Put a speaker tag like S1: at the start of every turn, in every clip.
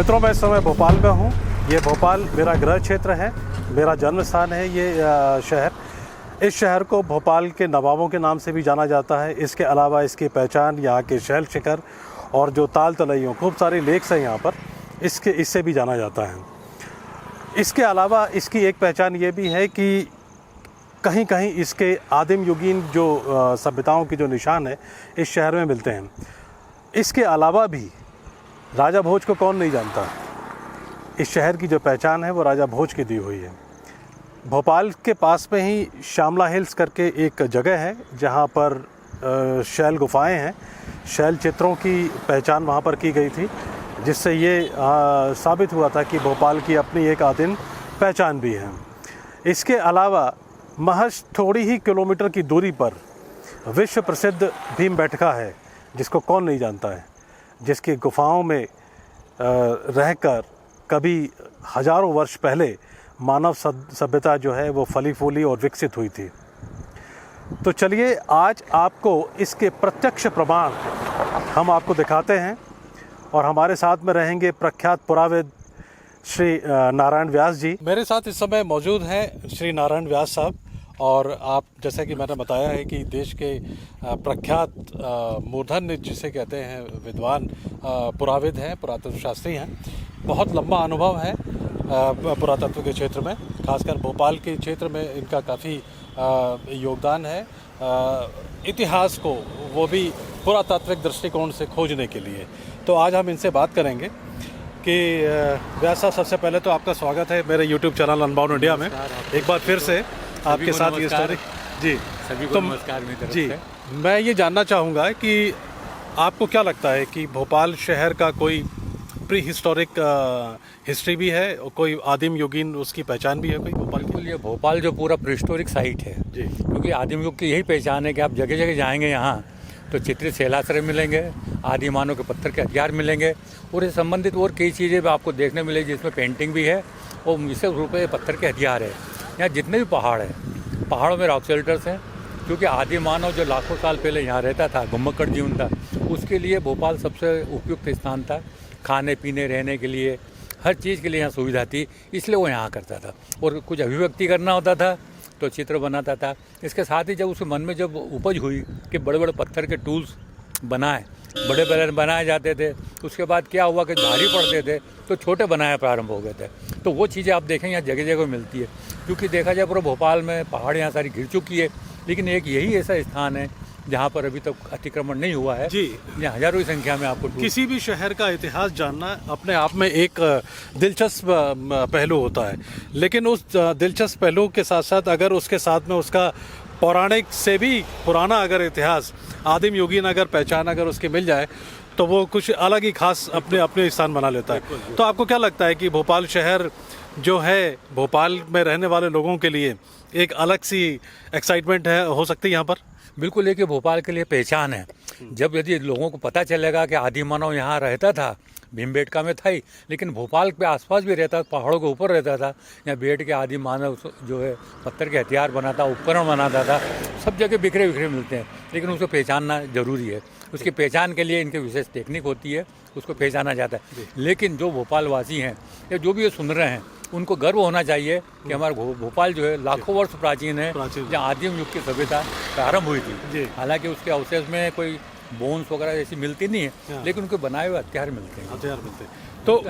S1: मित्रों, मैं इस समय भोपाल में हूँ। ये भोपाल मेरा गृह क्षेत्र है, मेरा जन्म स्थान है। ये शहर, इस शहर को भोपाल के नवाबों के नाम से भी जाना जाता है। इसके अलावा इसकी पहचान यहाँ के शैल शिखर और जो ताल तलैयों, खूब सारी लेक्स हैं यहाँ पर, इससे भी जाना जाता है। इसके अलावा इसकी एक पहचान ये भी है कि कहीं कहीं इसके आदिम युगीन जो सभ्यताओं के जो निशान है इस शहर में मिलते हैं। इसके अलावा भी राजा भोज को कौन नहीं जानता। इस शहर की जो पहचान है वो राजा भोज की दी हुई है। भोपाल के पास में ही श्यामला हिल्स करके एक जगह है जहाँ पर शैल गुफाएं हैं। शैल चित्रों की पहचान वहाँ पर की गई थी, जिससे ये साबित हुआ था कि भोपाल की अपनी एक आदिम पहचान भी है। इसके अलावा महज थोड़ी ही किलोमीटर की दूरी पर विश्व प्रसिद्ध भीमबेटका है, जिसको कौन नहीं जानता है, जिसकी गुफाओं में रहकर कभी हजारों वर्ष पहले मानव सभ्यता जो है वो फली फूली और विकसित हुई थी। तो चलिए आज आपको इसके प्रत्यक्ष प्रमाण हम आपको दिखाते हैं और हमारे साथ में रहेंगे प्रख्यात पुराविद श्री नारायण व्यास जी। मेरे साथ इस समय मौजूद हैं श्री नारायण व्यास साहब, और आप जैसा कि मैंने बताया है कि देश के प्रख्यात मूर्धन्य जिसे कहते हैं विद्वान पुराविद हैं, पुरातत्व शास्त्री हैं। बहुत लंबा अनुभव है पुरातत्व के क्षेत्र में, खासकर भोपाल के क्षेत्र में इनका काफ़ी योगदान है इतिहास को, वो भी पुरातात्विक दृष्टिकोण से खोजने के लिए। तो आज हम इनसे बात करेंगे कि व्यास साहब, सबसे पहले तो आपका स्वागत है मेरे यूट्यूब चैनल अनबाउंड इंडिया में। एक बार फिर से आपके साथ ये स्टोरी जी।
S2: सभी को नमस्कार मेरी तरफ
S1: जी।
S2: से।
S1: मैं ये जानना चाहूँगा कि आपको क्या लगता है कि भोपाल शहर का कोई प्री हिस्टोरिक हिस्ट्री भी है, कोई आदिम युगीन उसकी पहचान भी है कोई भोपाल की?
S2: बिल्कुल, ये भोपाल जो पूरा प्रीहिस्टोरिक साइट है
S1: जी,
S2: क्योंकि आदिम युग की यही पहचान है कि आप जगह जगह जाएंगे यहाँ तो चित्रित शैलाश्रय मिलेंगे, आदि मानव के पत्थर के हथियार मिलेंगे और इससे संबंधित और कई चीज़ें भी आपको देखने मिलेगी, जिसमें पेंटिंग भी है और विशेष रूप से पत्थर के हथियार है। यहाँ जितने भी पहाड़ हैं, पहाड़ों में रॉक शेल्टर्स हैं, क्योंकि आदि मानव जो लाखों साल पहले यहाँ रहता था, घुमक्कड़ जीवन था, उसके लिए भोपाल सबसे उपयुक्त स्थान था। खाने पीने रहने के लिए हर चीज़ के लिए यहाँ सुविधा थी, इसलिए वो यहाँ करता था। और कुछ अभिव्यक्ति करना होता था तो चित्र बनाता था। इसके साथ ही जब उसके मन में जब उपज हुई कि बड़े बड़े पत्थर के टूल्स बनाए, बड़े बड़े बनाए जाते थे, उसके बाद क्या हुआ कि भारी पड़ते थे तो छोटे बनाए प्रारंभ हो गए थे। तो वो चीज़ें आप देखें यहाँ जगह जगह मिलती है, क्योंकि देखा जाए पूरा भोपाल में पहाड़ यहाँ सारी घिर चुकी है, लेकिन एक यही ऐसा स्थान है जहाँ पर अभी तक अतिक्रमण नहीं हुआ है।
S1: जी,
S2: यहाँ हजारों की संख्या में आपको
S1: किसी भी शहर का इतिहास जानना अपने आप में एक दिलचस्प पहलू होता है, लेकिन उस दिलचस्प पहलू के साथ साथ अगर उसके साथ में उसका पौराणिक से भी पुराना अगर इतिहास, आदिम युगीन अगर पहचान अगर उसकी मिल जाए तो वो कुछ अलग ही खास अपने अपने स्थान बना लेता है। तो आपको क्या लगता है कि भोपाल शहर जो है, भोपाल में रहने वाले लोगों के लिए एक अलग सी एक्साइटमेंट है, हो सकती है यहाँ पर?
S2: बिल्कुल, एक पभोपाल के लिए पहचान है। जब यदि लोगों को पता चलेगा कि आदि मानव यहाँ रहता था, भीमबेटका में था ही, लेकिन भोपाल के आसपास भी रहता, पहाड़ों के ऊपर रहता था, यहाँ बैठ के आदि मानव जो है पत्थर के हथियार बनाता, उपकरण बनाता था, सब जगह बिखरे बिखरे मिलते हैं, लेकिन उसको पहचानना जरूरी है। उसकी पहचान के लिए इनकी विशेष टेक्निक होती है, उसको पहचाना जाता है। लेकिन जो भोपाल वासी हैं या जो भी ये सुन रहे हैं, उनको गर्व होना चाहिए कि हमारा भोपाल जो है लाखों वर्ष प्राचीन है, जहाँ आदिम युग की सभ्यता प्रारंभ हुई थी। हालांकि उसके अवशेष में कोई बोन्स वगैरह ऐसी मिलती नहीं है, लेकिन उनके बनाए हुए हथियार मिलते हैं।
S1: तो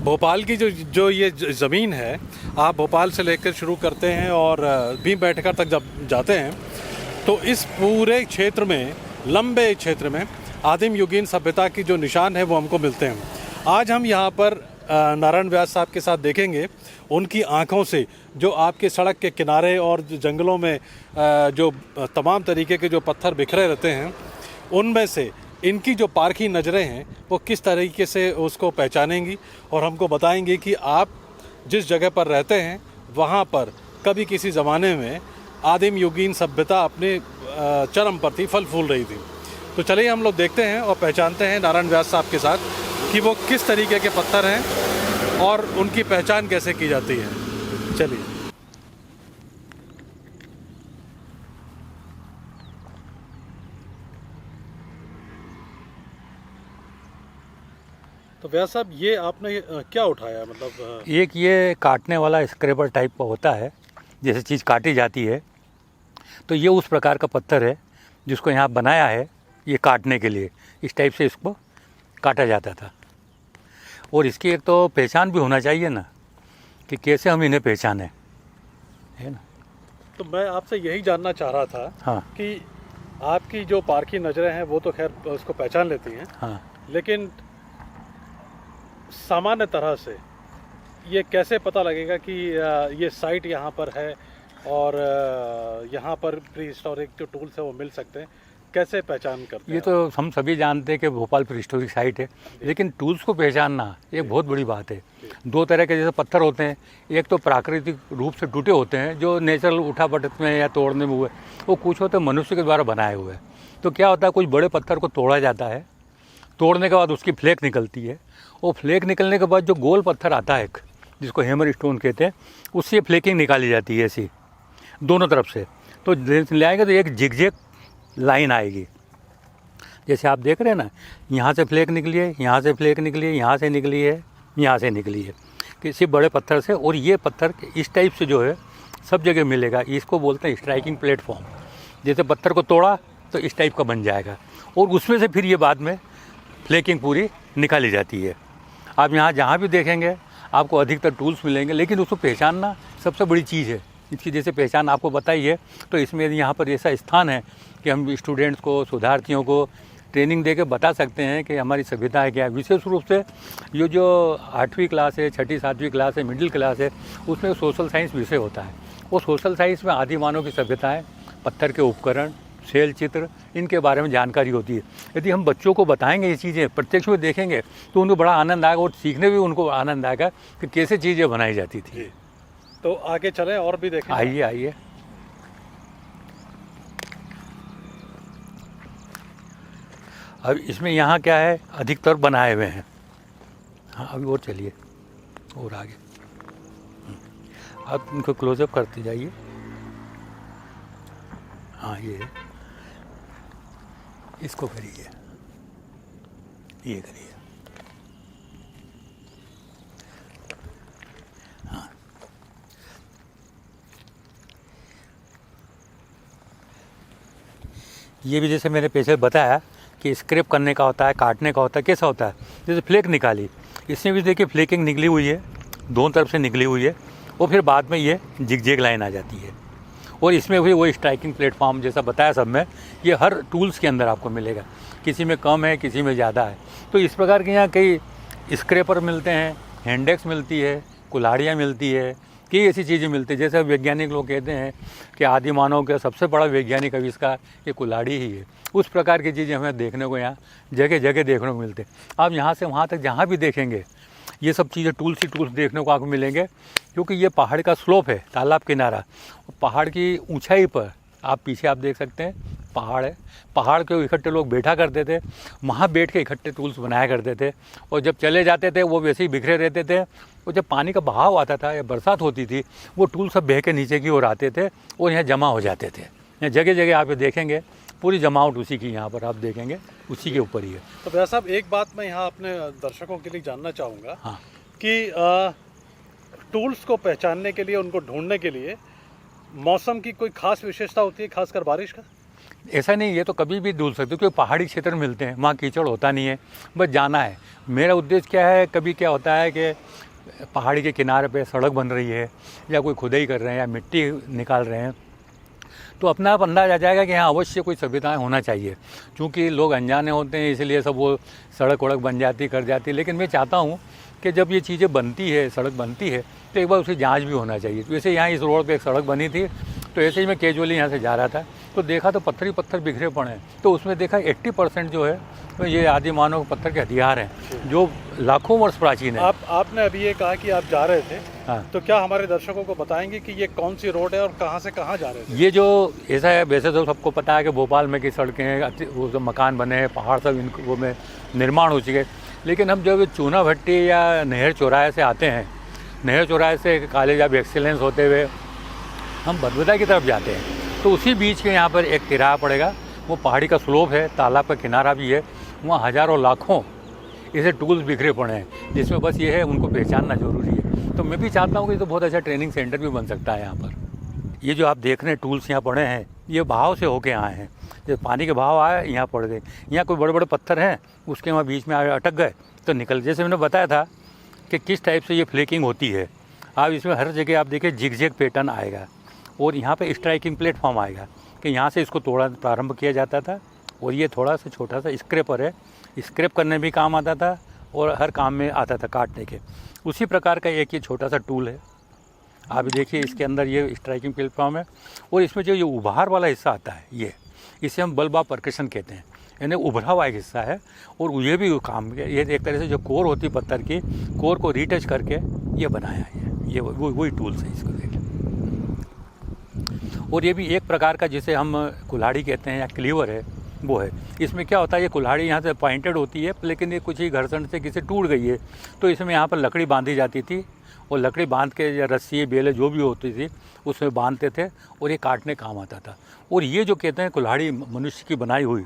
S1: भोपाल की जो ये ज़मीन है, आप भोपाल से लेकर शुरू करते हैं और भीमबेटका तक जब जाते हैं तो इस पूरे क्षेत्र में, लंबे क्षेत्र में आदिम युगीन सभ्यता की जो निशान है वो हमको मिलते हैं। आज हम यहाँ पर नारायण व्यास साहब के साथ देखेंगे उनकी आंखों से जो आपके सड़क के किनारे और जंगलों में जो तमाम तरीके के जो पत्थर बिखरे रहते हैं, उनमें से इनकी जो पारखी नज़रें हैं वो किस तरीके से उसको पहचानेंगी और हमको बताएंगी कि आप जिस जगह पर रहते हैं वहाँ पर कभी किसी ज़माने में आदिम युगीन सभ्यता अपने चरम पर थी, फल फूल रही थी। तो चलिए हम लोग देखते हैं और पहचानते हैं नारायण व्यास साहब के साथ कि वो किस तरीके के पत्थर हैं और उनकी पहचान कैसे की जाती है। चलिए। तो व्यास साहब ये आपने क्या उठाया, मतलब
S2: एक ये काटने वाला स्क्रैपर टाइप का होता है, जैसे चीज़ काटी जाती है, तो ये उस प्रकार का पत्थर है जिसको यहाँ बनाया है ये काटने के लिए। इस टाइप से इसको काटा जाता था। और इसकी एक तो पहचान भी होना चाहिए ना, कि कैसे हम इन्हें पहचानें, है ना।
S1: तो मैं आपसे यही जानना चाह रहा था
S2: हाँ
S1: कि आपकी जो पारखी नज़रें हैं वो तो खैर उसको पहचान लेती हैं,
S2: हाँ।
S1: लेकिन सामान्य तरह से ये कैसे पता लगेगा कि ये साइट यहाँ पर है और यहाँ पर प्री हिस्टोरिक जो टूल्स है वो मिल सकते हैं, कैसे पहचान करते हैं?
S2: ये तो हम सभी जानते हैं कि भोपाल प्री हिस्टोरिक साइट है, लेकिन टूल्स को पहचानना एक बहुत बड़ी बात है। दो तरह के जैसे पत्थर होते हैं, एक तो प्राकृतिक रूप से टूटे होते हैं जो नेचुरल उठा पटक में या तोड़ने में हुए, वो कुछ होते हैं मनुष्य के द्वारा बनाए हुए। तो क्या होता है, कुछ बड़े पत्थर को तोड़ा जाता है, तोड़ने के बाद उसकी फ्लेक निकलती है, वो फ्लेक निकलने के बाद जो गोल पत्थर आता है जिसको हैमर स्टोन कहते हैं, उससे फ्लेकिंग निकाली जाती है ऐसी दोनों तरफ से। तो ले आएंगे तो एक जिगजैग लाइन आएगी, जैसे आप देख रहे हैं ना, यहाँ से फ्लेक निकली है, यहाँ से फ्लेक निकली है, यहाँ से निकली है, यहाँ से निकली है, किसी बड़े पत्थर से। और ये पत्थर इस टाइप से जो है सब जगह मिलेगा। इसको बोलते हैं स्ट्राइकिंग प्लेटफॉर्म। जैसे पत्थर को तोड़ा तो इस टाइप का बन जाएगा, और उसमें से फिर ये बाद में फ्लेकिंग पूरी निकाली जाती है। आप यहाँ जहाँ भी देखेंगे आपको अधिकतर टूल्स मिलेंगे, लेकिन उसको पहचानना सबसे बड़ी चीज़ है। इसकी जैसे पहचान आपको बताई है, तो इसमें यहाँ पर ऐसा स्थान है कि हम स्टूडेंट्स को, शोधार्थियों को ट्रेनिंग दे के बता सकते हैं कि हमारी सभ्यता है क्या है। विशेष रूप से ये जो 8वीं क्लास है, 6ठी 7वीं क्लास है, मिडिल क्लास है, उसमें सोशल साइंस विषय होता है। वो सोशल साइंस में आदि मानव की सभ्यताएँ, पत्थर के उपकरण, शैल चित्र, इनके बारे में जानकारी होती है। यदि हम बच्चों को बताएंगे ये चीज़ें, प्रत्यक्ष में देखेंगे, तो उनको बड़ा आनंद आएगा, और सीखने भी उनको आनंद आएगा कि कैसे चीज़ें बनाई जाती थी।
S1: तो आगे चलें और भी देखें।
S2: आइए आइए। अब इसमें यहाँ क्या है, अधिकतर बनाए हुए हैं। हाँ अभी और चलिए और आगे, आप इनको क्लोजअप करते जाइए। हाँ ये इसको करिए, ये करिए। हाँ ये भी जैसे मैंने पीछे बताया कि स्क्रैप करने का होता है, काटने का होता है। कैसा होता है, जैसे फ्लेक निकाली, इसमें भी देखिए फ्लेकिंग निकली हुई है, दोनों तरफ से निकली हुई है, और फिर बाद में ये जिगजैग लाइन आ जाती है। और इसमें भी वही स्ट्राइकिंग प्लेटफॉर्म जैसा बताया सब में, ये हर टूल्स के अंदर आपको मिलेगा। किसी में कम है, किसी में ज़्यादा है। तो इस प्रकार के यहाँ कई स्क्रैपर मिलते हैं, हैंडेक्स मिलती है, कुल्हाड़ियाँ मिलती है, कई ऐसी चीज़ें मिलती है। जैसे वैज्ञानिक लोग कहते हैं कि आदि मानव का सबसे बड़ा वैज्ञानिक आविष्कार ये कुल्हाड़ी ही है। उस प्रकार की चीज़ें हमें देखने को यहाँ जगह जगह देखने को मिलते हैं। आप यहाँ से वहाँ तक जहाँ भी देखेंगे ये सब चीज़ें टूल्स ही टूल्स देखने को आपको मिलेंगे, क्योंकि ये पहाड़ का स्लोप है, तालाब किनारा। पहाड़ की ऊंचाई पर आप पीछे आप देख सकते हैं पहाड़ है, पहाड़ के इकट्ठे लोग बैठा करते थे, वहाँ बैठ के इकट्ठे टूल्स बनाया करते थे। और जब चले जाते थे वो वैसे ही बिखरे रहते थे। और जब पानी का बहाव आता था या बरसात होती थी, वो टूल सब बह के नीचे की ओर आते थे और यहाँ जमा हो जाते थे। यहाँ जगह जगह आप देखेंगे पूरी जमावट उसी की, यहाँ पर आप देखेंगे उसी के ऊपर ही है।
S1: तो भैया साहब एक बात मैं यहाँ अपने दर्शकों के लिए जानना चाहूँगा,
S2: हाँ,
S1: कि टूल्स को पहचानने के लिए, उनको ढूंढने के लिए मौसम की कोई खास विशेषता होती है, खासकर बारिश का?
S2: ऐसा नहीं, ये तो कभी भी ढूंढ सकते हो, क्योंकि पहाड़ी क्षेत्र मिलते हैं, वहाँ कीचड़ होता नहीं है, बस जाना है। मेरा उद्देश्य क्या है, कभी क्या होता है कि पहाड़ी के किनारे पे सड़क बन रही है या कोई खुदाई कर रहे हैं या मिट्टी निकाल रहे हैं, तो अपना आप अंदाज आ जाएगा कि हाँ अवश्य कोई सभ्यताएं होना चाहिए। क्योंकि लोग अनजाने होते हैं, इसलिए सब वो सड़क वड़क बन जाती कर जाती। लेकिन मैं चाहता हूँ कि जब ये चीज़ें बनती है, सड़क बनती है, तो एक बार उसकी जांच भी होना चाहिए। तो वैसे यहाँ इस रोड पे एक सड़क बनी थी, तो ऐसे ही मैं कैजुअली यहाँ से जा रहा था, तो देखा तो पत्थर ही पत्थर बिखरे पड़े हैं। तो उसमें देखा 80% जो है तो ये आदि मानव पत्थर के हथियार हैं, जो लाखों वर्ष प्राचीन है।
S1: आपने अभी ये कहा कि आप जा रहे थे,
S2: हाँ,
S1: तो क्या हमारे दर्शकों को बताएंगे कि ये कौन सी रोड है और कहाँ से कहाँ जा रहे थे?
S2: ये जो ऐसा है, वैसे तो सबको पता है कि भोपाल में की सड़कें हैं, वो जो मकान बने हैं, पहाड़ सब इनको वो में निर्माण हो चुके। लेकिन हम जब चूना भट्टी या नहर चौराहे से आते हैं, नहर चौराहे से कॉलेज ऑफ एक्सीलेंस होते हुए हम बरबदा की तरफ जाते हैं, तो उसी बीच के यहाँ पर एक तिराहा पड़ेगा। वो पहाड़ी का स्लोप है, तालाब का किनारा भी है, वहाँ हज़ारों लाखों ऐसे टूल्स बिखरे पड़े हैं जिसमें बस ये है उनको पहचानना जरूरी है। तो मैं भी चाहता हूँ कि तो बहुत अच्छा ट्रेनिंग सेंटर भी बन सकता है यहाँ पर। ये जो आप देख रहे हैं टूल्स यहाँ पड़े हैं, ये बहाव से होके आए हैं। जब पानी के बहाव आए यहाँ पड़ गए, यहाँ कोई बड़े बड़े पत्थर हैं उसके वहाँ बीच में अटक गए तो निकल। जैसे मैंने बताया था कि किस टाइप से ये फ्लेकिंग होती है। आप इसमें हर जगह आप देखिए जिग पैटर्न आएगा और यहाँ पे स्ट्राइकिंग प्लेटफॉर्म आएगा कि यहाँ से इसको तोड़ा प्रारंभ किया जाता था। और ये थोड़ा सा छोटा सा स्क्रैपर है, स्क्रैप करने भी काम आता था और हर काम में आता था काटने के। उसी प्रकार का एक ये छोटा सा टूल है। आप देखिए इसके अंदर ये स्ट्राइकिंग प्लेटफॉर्म है और इसमें जो ये उभार वाला हिस्सा आता है ये, इसे हम बल्बा परकशन कहते हैं, यानी उभरा हुआ एक हिस्सा है। और ये भी काम, ये एक तरह से जो कोर होती है पत्थर की, कोर को रीटच करके ये बनाया है। ये वही टूल्स है इसको देखिए। और ये भी एक प्रकार का जिसे हम कुल्हाड़ी कहते हैं या क्लीवर है वो है। इसमें क्या होता है, ये कुल्हाड़ी यहाँ से पॉइंटेड होती है लेकिन ये कुछ ही घर्षण से किसी टूट गई है तो इसमें यहाँ पर लकड़ी बांधी जाती थी और लकड़ी बांध के या रस्सी बेले जो भी होती थी उसमें बांधते थे और ये काटने काम आता था। और ये जो कहते हैं कुल्हाड़ी मनुष्य की बनाई हुई,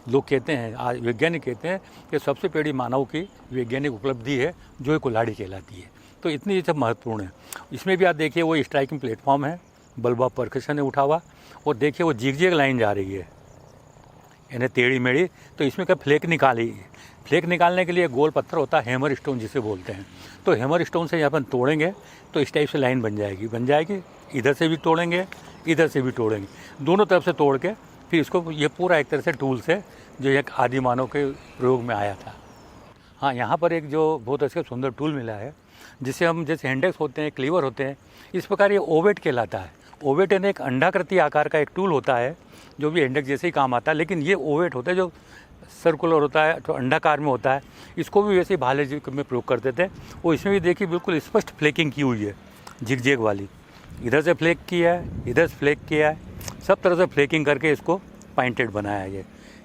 S2: लोग कहते हैं, आज वैज्ञानिक कहते हैं कि सबसे बड़ी मानव की वैज्ञानिक उपलब्धि है जो ये कुल्हाड़ी कहलाती है। तो इतनी ये सब महत्वपूर्ण है। इसमें भी आप देखिए वो स्ट्राइकिंग प्लेटफॉर्म है, बल्बा परकशन है उठा हुआ, और देखिए वो जिग लाइन जा रही है यानी टेढ़ी मेढ़ी। तो इसमें क्या फ्लेक निकाली, फ्लेक निकालने के लिए गोल पत्थर होता है हैमर स्टोन जिसे बोलते हैं। तो हैमर स्टोन से अपन तोड़ेंगे तो इस टाइप से लाइन बन जाएगी। इधर से भी तोड़ेंगे, इधर से भी तोड़ेंगे, दोनों तरफ से तोड़ के फिर इसको, ये पूरा एक तरह से टूल्स है जो एक आदि मानव के प्रयोग में आया था। हाँ, यहाँ पर एक जो बहुत अच्छा सुंदर टूल मिला है जिसे हम, जैसे हैंडेक्स होते हैं, क्लीवर होते हैं, इस प्रकार ये ओवेट कहलाता है। ओवेट यानी एक अंडाकृति आकार का एक टूल होता है जो भी हैंडेक्स जैसे ही काम आता है, लेकिन ये ओवेट होता है जो सर्कुलर होता है, तो अंडाकार में होता है। इसको भी वैसे ही भाले में प्रयोग करते थे। और इसमें भी देखिए बिल्कुल स्पष्ट फ्लेकिंग की हुई है, जिग वाली। इधर से फ्लेक किया है, इधर से फ्लेक किया है, सब तरह से फ्लेकिंग करके इसको पॉइंटेड बनाया है।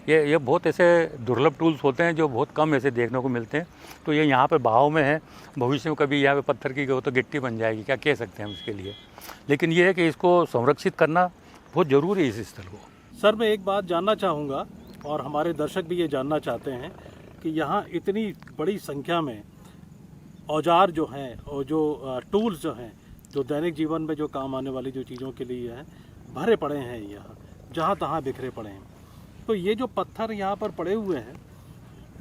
S2: ये बहुत ऐसे दुर्लभ टूल्स होते हैं जो बहुत कम ऐसे देखने को मिलते हैं। तो ये यहाँ पर बहाव में है, भविष्य में कभी यहाँ पे पत्थर की हो तो गिट्टी बन जाएगी, क्या कह सकते हैं हम इसके लिए। लेकिन ये है कि इसको संरक्षित करना बहुत ज़रूरी है इस स्थल को।
S1: सर, मैं एक बात जानना चाहूँगा और हमारे दर्शक भी ये जानना चाहते हैं कि यहाँ इतनी बड़ी संख्या में औजार जो हैं और जो टूल्स जो हैं, जो दैनिक जीवन में जो काम आने वाली जो चीज़ों के लिए हैं, भरे पड़े हैं, यहाँ जहाँ तहाँ बिखरे पड़े हैं। तो ये जो पत्थर यहाँ पर पड़े हुए हैं,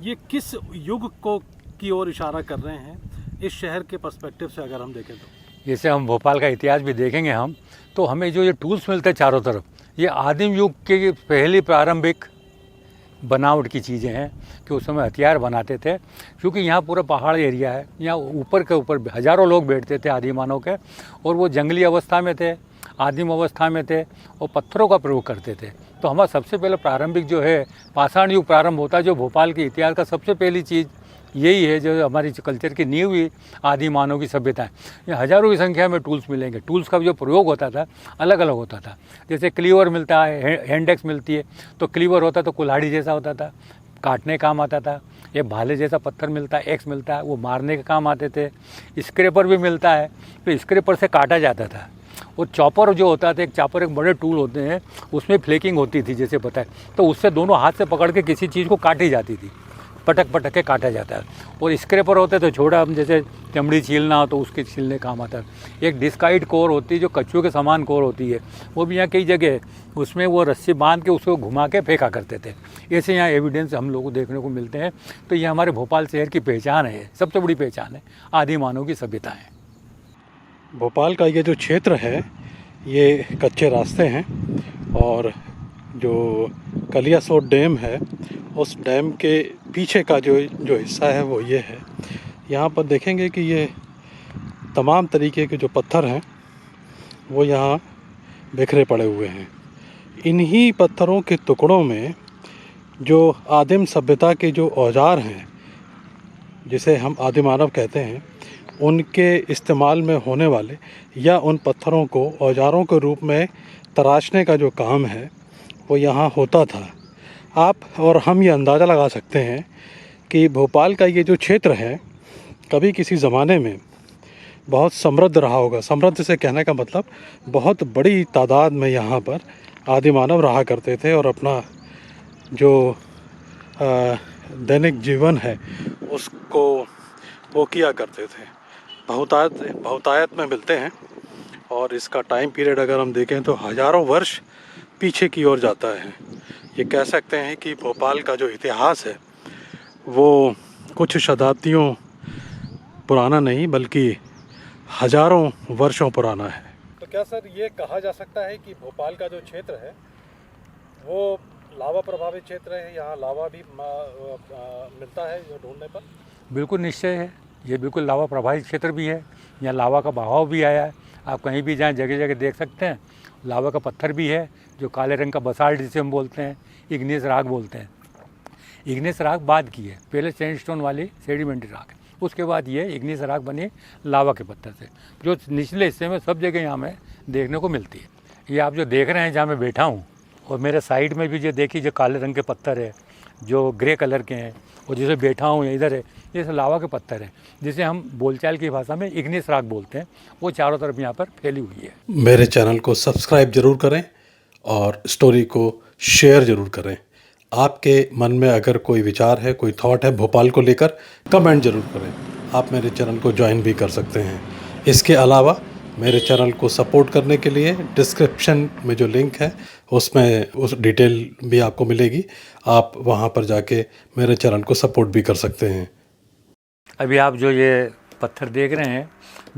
S1: ये किस युग को की ओर इशारा कर रहे हैं इस शहर के पर्सपेक्टिव से अगर हम देखें तो?
S2: जैसे हम भोपाल का इतिहास भी देखेंगे हम, तो हमें जो ये टूल्स मिलते हैं चारों तरफ, ये आदिम युग की पहली प्रारंभिक बनावट की चीज़ें हैं कि उस समय हथियार बनाते थे। क्योंकि यहाँ पूरा पहाड़ एरिया है, यहाँ ऊपर के ऊपर हज़ारों लोग बैठते थे आदि मानव के, और वो जंगली अवस्था में थे, आदिम अवस्था में थे, और पत्थरों का प्रयोग करते थे। तो हमारा सबसे पहले प्रारंभिक जो है पाषाण युग प्रारंभ होता है, जो भोपाल के इतिहास का सबसे पहली चीज़ यही है जो हमारी कल्चर की नींव हुई आदि मानव की सभ्यता है। ये हज़ारों की संख्या में टूल्स मिलेंगे। टूल्स का जो प्रयोग होता था अलग अलग होता था। जैसे क्लीवर मिलता है, हैंडेक्स मिलती है, तो क्लीवर होता तो कुल्हाड़ी जैसा होता था, काटने काम आता था। ये भाले जैसा पत्थर मिलता है, एक्स मिलता है, वो मारने के काम आते थे। स्क्रैपर भी मिलता है, तो स्क्रैपर से काटा जाता था। और चॉपर जो होता था, एक चॉपर एक बड़े टूल होते हैं, उसमें फ्लेकिंग होती थी जैसे पता है, तो उससे दोनों हाथ से पकड़ के किसी चीज़ को काटी जाती थी, पटक पटक के काटा जाता है। और स्क्रैपर होते तो छोटा, हम जैसे चमड़ी छीलना हो तो उसके छीलने काम आता है। एक डिस्काइड कोर होती है जो कछुए के समान कोर होती है, वो भी यहाँ कई जगह उसमें वो रस्सी बांध के उसको घुमा के फेंका करते थे। ऐसे यहाँ एविडेंस हम लोग को देखने को मिलते हैं। तो ये हमारे भोपाल शहर की पहचान है, सबसे बड़ी पहचान है आदि मानव की सभ्यता है।
S1: भोपाल का ये जो क्षेत्र है ये कच्चे रास्ते हैं, और जो कलियासोत डैम है उस डैम के पीछे का जो हिस्सा है वो ये है। यहाँ पर देखेंगे कि ये तमाम तरीके के जो पत्थर हैं वो यहाँ बिखरे पड़े हुए हैं। इन्हीं पत्थरों के टुकड़ों में जो आदिम सभ्यता के जो औजार हैं, जिसे हम आदिमानव कहते हैं, उनके इस्तेमाल में होने वाले या उन पत्थरों को औजारों के रूप में तराशने का जो काम है वो यहाँ होता था। आप और हम ये अंदाज़ा लगा सकते हैं कि भोपाल का ये जो क्षेत्र है कभी किसी ज़माने में बहुत समृद्ध रहा होगा। समृद्ध से कहने का मतलब बहुत बड़ी तादाद में यहाँ पर आदिमानव रहा करते थे और अपना जो दैनिक जीवन है उसको वो किया करते थे। बहुतायत में मिलते हैं और इसका टाइम पीरियड अगर हम देखें तो हज़ारों वर्ष पीछे की ओर जाता है। ये कह सकते हैं कि भोपाल का जो इतिहास है वो कुछ शताब्दियों पुराना नहीं बल्कि हज़ारों वर्षों पुराना है। तो क्या सर ये कहा जा सकता है कि भोपाल का जो क्षेत्र है वो लावा प्रभावित क्षेत्र है, यहाँ लावा भी मिलता है जो ढूंढने पर?
S2: बिल्कुल निश्चय है, ये बिल्कुल लावा प्रभावित क्षेत्र भी है। यहाँ लावा का बहाव भी आया है। आप कहीं भी जाएँ जगह जगह देख सकते हैं। लावा का पत्थर भी है जो काले रंग का बसाल्ट जिसे हम बोलते हैं, इग्नियस राख बोलते हैं। इग्नियस राख बाद की है, पहले सैंडस्टोन वाली सेडिमेंट्री राख है, उसके बाद ये इग्नियस राख बनी लावा के पत्थर से, जो निचले हिस्से में सब जगह यहाँ में देखने को मिलती है। ये आप जो देख रहे हैं जहाँ मैं बैठा हूँ, और मेरे साइड में भी जो देखिए जो काले रंग के पत्थर है जो ग्रे कलर के हैं, और जिसे बैठा हूँ इधर है, ये सब लावा के पत्थर है जिसे हम बोलचाल की भाषा में इग्नियस राख बोलते हैं। वो चारों तरफ यहाँ पर फैली हुई है।
S1: मेरे चैनल को सब्सक्राइब ज़रूर करें और स्टोरी को शेयर ज़रूर करें। आपके मन में अगर कोई विचार है, कोई थॉट है भोपाल को लेकर, कमेंट ज़रूर करें। आप मेरे चैनल को ज्वाइन भी कर सकते हैं। इसके अलावा मेरे चैनल को सपोर्ट करने के लिए डिस्क्रिप्शन में जो लिंक है उसमें उस डिटेल भी आपको मिलेगी। आप वहां पर जाके मेरे चैनल को सपोर्ट भी कर सकते हैं।
S2: अभी आप जो ये पत्थर देख रहे हैं,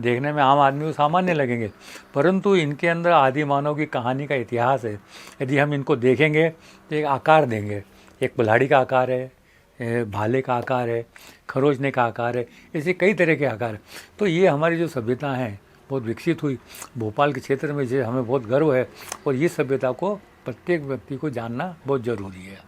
S2: देखने में आम आदमी को सामान्य लगेंगे, परंतु इनके अंदर आदि मानव की कहानी का इतिहास है। यदि हम इनको देखेंगे तो एक आकार देंगे। एक कुल्हाड़ी का आकार है, भाले का आकार है, खरोचने का आकार है, ऐसे कई तरह के आकार है। तो ये हमारी जो सभ्यता है बहुत विकसित हुई भोपाल के क्षेत्र में, जो हमें बहुत गर्व है। और ये सभ्यता को प्रत्येक व्यक्ति को जानना बहुत ज़रूरी है।